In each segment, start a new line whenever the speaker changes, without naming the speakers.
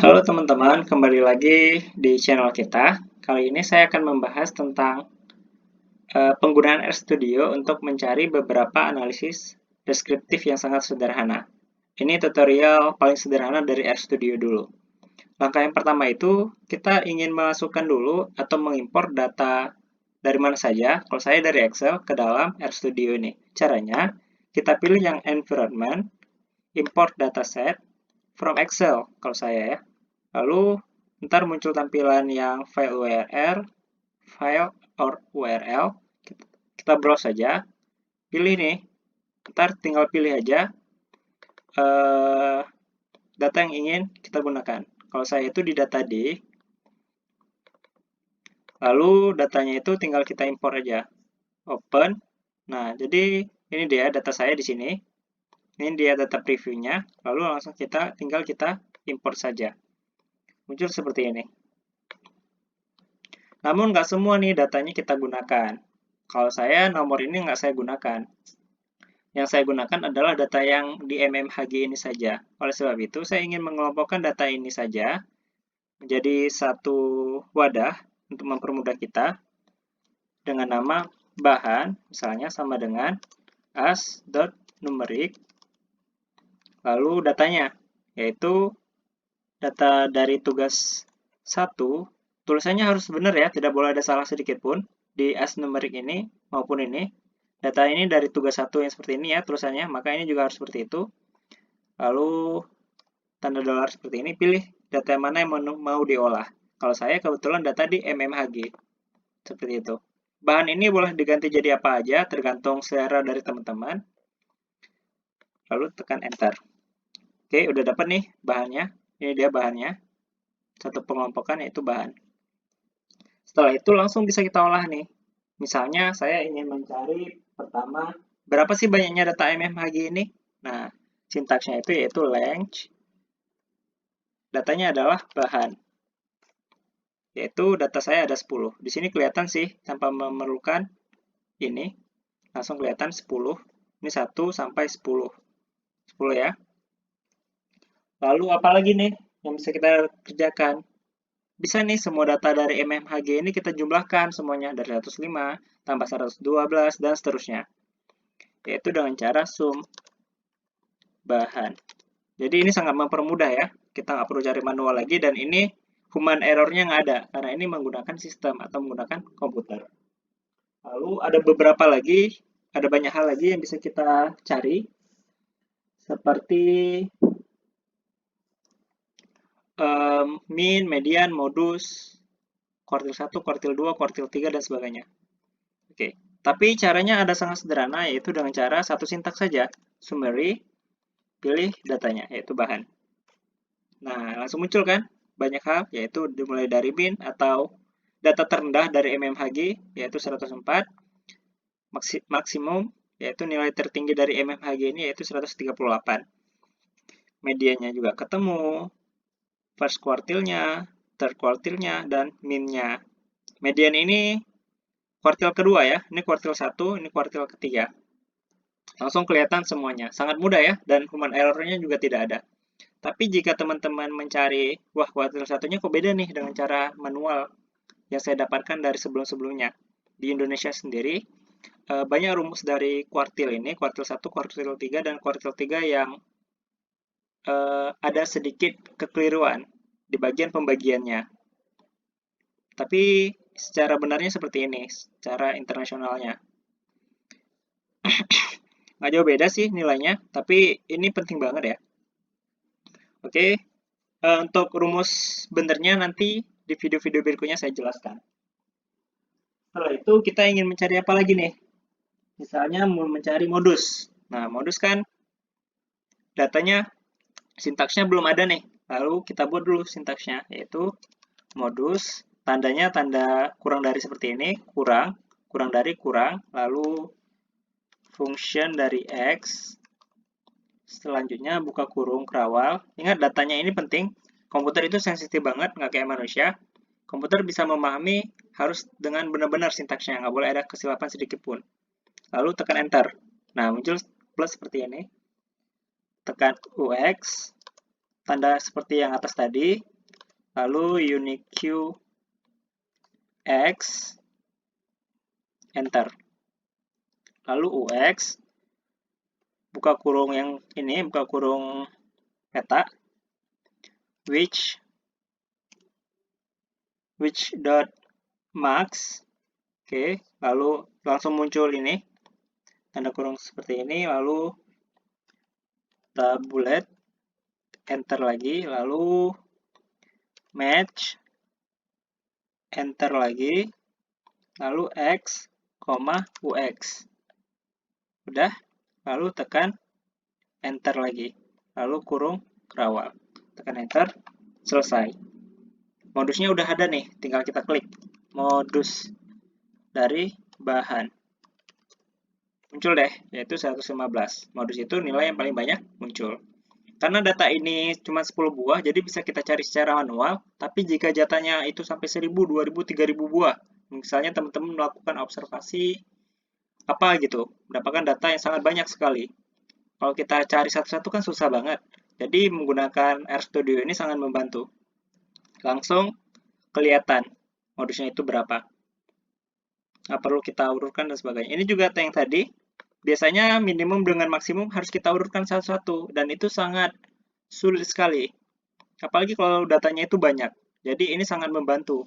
Halo teman-teman, kembali lagi di channel kita. Kali ini saya akan membahas tentang penggunaan RStudio untuk mencari beberapa analisis deskriptif yang sangat sederhana. Ini tutorial paling sederhana dari RStudio dulu. Langkah yang pertama itu, kita ingin masukkan dulu atau mengimpor data dari mana saja. Kalau saya dari Excel ke dalam RStudio ini. Caranya, kita pilih yang environment, import dataset from Excel kalau saya ya. Lalu ntar muncul tampilan yang file URL, file or URL. Kita browse saja, pilih nih. Ntar tinggal pilih aja data yang ingin kita gunakan. Kalau saya itu di data D, lalu datanya itu tinggal kita import aja. Open. Nah, jadi ini dia data saya di sini. Ini dia data previewnya. Lalu langsung tinggal kita import saja. Muncul seperti ini. Namun nggak semua nih datanya kita gunakan. Kalau saya nomor ini nggak saya gunakan. Yang saya gunakan adalah data yang di MMHG ini saja. Oleh sebab itu, saya ingin mengelompokkan data ini saja menjadi satu wadah untuk mempermudah kita dengan nama bahan, misalnya sama dengan as.numeric, lalu datanya, yaitu data dari tugas 1, tulisannya harus benar ya, tidak boleh ada salah sedikit pun di as.numeric ini maupun ini. Data ini dari tugas 1 yang seperti ini ya tulisannya, maka ini juga harus seperti itu. Lalu tanda dolar seperti ini, pilih data mana yang mau diolah. Kalau saya kebetulan data di MMHG, seperti itu. Bahan ini boleh diganti jadi apa aja, tergantung selera dari teman-teman. Lalu tekan enter. Oke, udah dapat nih bahannya. Ini dia bahannya. Satu pengelompokan yaitu bahan. Setelah itu langsung bisa kita olah nih. Misalnya saya ingin mencari pertama, berapa sih banyaknya data MMHG ini? Nah, sintaksnya itu yaitu length. Datanya adalah bahan. Yaitu data saya ada 10. Di sini kelihatan sih tanpa memerlukan ini. Langsung kelihatan 10. Ini 1 sampai 10. 10 ya. Lalu apalagi nih yang bisa kita kerjakan? Bisa nih semua data dari MMHG ini kita jumlahkan semuanya dari 105 tambah 112 dan seterusnya. Yaitu dengan cara sum bahan. Jadi ini sangat mempermudah ya. Kita nggak perlu cari manual lagi dan ini human error-nya nggak ada karena ini menggunakan sistem atau menggunakan komputer. Lalu ada beberapa lagi, ada banyak hal lagi yang bisa kita cari seperti mean, median, modus, kuartil 1, kuartil 2, kuartil 3, dan sebagainya. Oke, tapi caranya ada sangat sederhana, yaitu dengan cara satu sintaks saja. Summary, pilih datanya, yaitu bahan. Nah, langsung muncul kan banyak hal, yaitu dimulai dari mean atau data terendah dari MMHG, yaitu 104, maksimum, yaitu nilai tertinggi dari MMHG ini, yaitu 138. Medianya juga ketemu, first quartilnya, third quartilnya, dan min-nya. Median ini kuartil kedua ya, ini kuartil 1, ini kuartil ketiga. Langsung kelihatan semuanya, sangat mudah ya, dan human error-nya juga tidak ada. Tapi jika teman-teman mencari, wah kuartil satunya kok beda nih dengan cara manual yang saya dapatkan dari sebelum-sebelumnya. Di Indonesia sendiri, banyak rumus dari kuartil ini, kuartil 1, kuartil 3, dan kuartil 3 yang ada sedikit kekeliruan di bagian pembagiannya. Tapi secara benarnya seperti ini, secara internasionalnya. Nggak jauh beda sih nilainya, tapi ini penting banget ya. Oke, untuk rumus benernya nanti di video-video berikutnya saya jelaskan. Setelah itu kita ingin mencari apa lagi nih? Misalnya mau mencari modus. Nah, modus kan datanya, sintaksnya belum ada nih. Lalu kita buat dulu sintaksnya, yaitu modus, tandanya tanda kurang dari seperti ini, kurang, kurang dari kurang, lalu function dari X, selanjutnya buka kurung kerawal. Ingat datanya ini penting, komputer itu sensitif banget, nggak kayak manusia. Komputer bisa memahami harus dengan benar-benar sintaksnya, nggak boleh ada kesilapan sedikit pun. Lalu tekan enter. Nah, muncul plus seperti ini. Tekan UX, tanda seperti yang atas tadi, lalu uniq x, enter. Lalu ux, buka kurung yang ini, buka kurung peta, which dot max. Oke, lalu langsung muncul ini tanda kurung seperti ini, lalu tabulate, enter lagi, lalu match, enter lagi, lalu x, ux. Udah, lalu tekan enter lagi, lalu kurung kerawal, tekan enter, selesai. Modusnya udah ada nih, tinggal kita klik modus dari bahan. Muncul deh, yaitu 115. Modus itu nilai yang paling banyak muncul. Karena data ini cuma 10 buah, jadi bisa kita cari secara manual, tapi jika jatahnya itu sampai 1000, 2000, 3000 buah, misalnya teman-teman melakukan observasi apa gitu, mendapatkan data yang sangat banyak sekali. Kalau kita cari satu-satu kan susah banget. Jadi menggunakan RStudio ini sangat membantu. Langsung kelihatan modusnya itu berapa. Nggak perlu kita urutkan dan sebagainya. Ini juga yang tadi, biasanya minimum dengan maksimum harus kita urutkan satu-satu, dan itu sangat sulit sekali. Apalagi kalau datanya itu banyak. Jadi ini sangat membantu.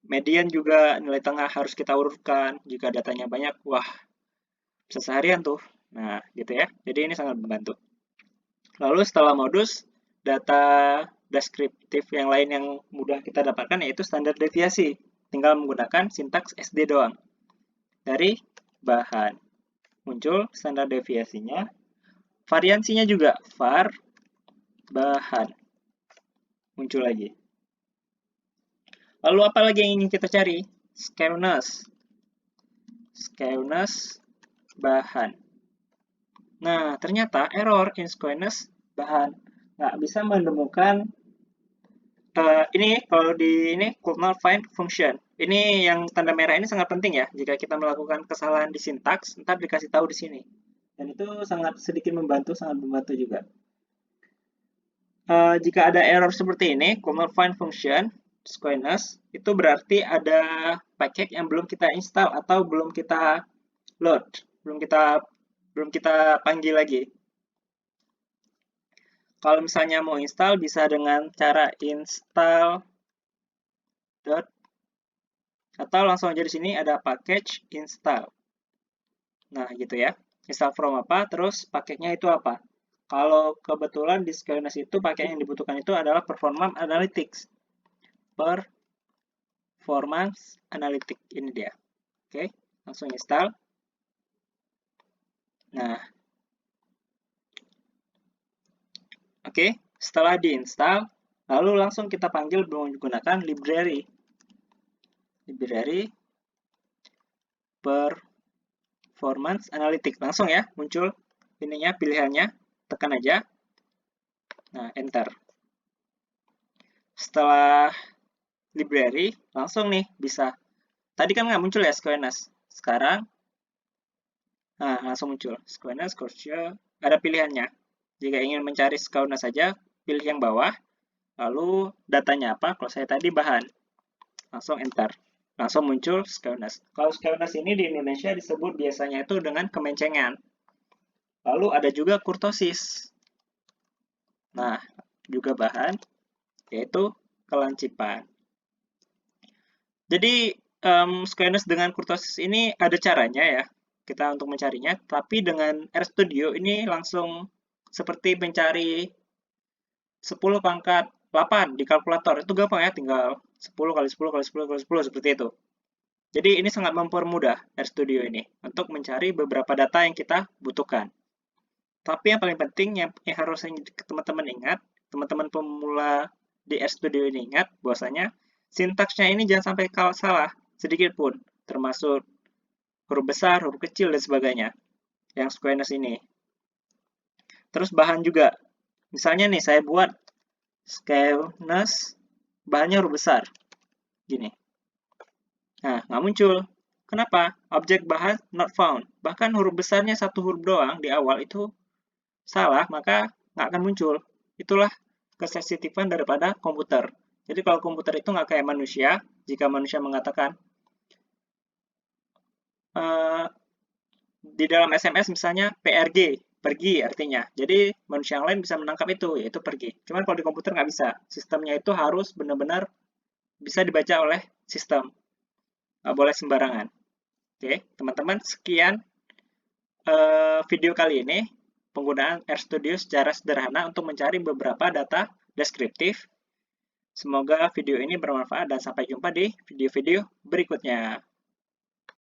Median juga nilai tengah harus kita urutkan. Jika datanya banyak, wah, bisa seharian tuh. Nah, gitu ya. Jadi ini sangat membantu. Lalu setelah modus, data deskriptif yang lain yang mudah kita dapatkan yaitu standar deviasi. Tinggal menggunakan sintaks SD doang. Dari bahan. Muncul standar deviasinya. Variansinya juga var bahan. Muncul lagi. Lalu apa lagi yang ingin kita cari? Skewness. Skewness bahan. Nah, ternyata error in skewness bahan. Nggak bisa menemukan ini kalau di ini could not find function. Ini yang tanda merah ini sangat penting ya. Jika kita melakukan kesalahan di sintaks, ntar dikasih tahu di sini. Dan itu sangat sedikit membantu, sangat membantu juga. Jika ada error seperti ini, could not find function, skewness, itu berarti ada paket yang belum kita install atau belum kita load, belum kita panggil lagi. Kalau misalnya mau install, bisa dengan cara install atau langsung aja di sini ada package install. Nah, gitu ya. Install from apa, terus paketnya itu apa. Kalau kebetulan di Skewness itu paket yang dibutuhkan itu adalah Performance Analytics. Performance Analytics, ini dia. Oke, langsung install. Nah, oke, setelah diinstal, lalu langsung kita panggil menggunakan library. Library Performance Analytics. Langsung ya, muncul ininya, pilihannya. Tekan aja. Nah, enter. Setelah library, langsung nih bisa. Tadi kan nggak muncul ya Skewness. Sekarang, nah langsung muncul. Skewness, Coursera, ada pilihannya. Jika ingin mencari Skewness saja, pilih yang bawah. Lalu datanya apa? Kalau saya tadi bahan. Langsung enter. Langsung muncul Skewness. Kalau Skewness ini di Indonesia disebut biasanya itu dengan kemencengan. Lalu ada juga kurtosis. Nah, juga bahan, yaitu kelancipan. Jadi, Skewness dengan kurtosis ini ada caranya ya, kita untuk mencarinya. Tapi dengan RStudio ini langsung seperti mencari 10 pangkat 8 di kalkulator. Itu gampang ya, tinggal 10 kali 10 kali 10 kali 10 seperti itu. Jadi ini sangat mempermudah RStudio ini untuk mencari beberapa data yang kita butuhkan. Tapi yang paling penting yang harus teman-teman ingat, teman-teman pemula di RStudio ini ingat bahwasanya sintaksnya ini jangan sampai salah sedikit pun, termasuk huruf besar, huruf kecil dan sebagainya. Yang Skewness ini. Terus bahan juga. Misalnya nih saya buat Skewness bahannya huruf besar. Gini. Nah, nggak muncul. Kenapa? Objek bahan not found. Bahkan huruf besarnya satu huruf doang di awal itu salah, maka nggak akan muncul. Itulah kesensitifan daripada komputer. Jadi kalau komputer itu nggak kayak manusia, jika manusia mengatakan, di dalam SMS misalnya PRG, pergi artinya. Jadi manusia yang lain bisa menangkap itu, yaitu pergi. Cuman kalau di komputer nggak bisa. Sistemnya itu harus benar-benar bisa dibaca oleh sistem. Nggak boleh sembarangan. Oke, teman-teman, sekian video kali ini. Penggunaan RStudio secara sederhana untuk mencari beberapa data deskriptif. Semoga video ini bermanfaat dan sampai jumpa di video-video berikutnya.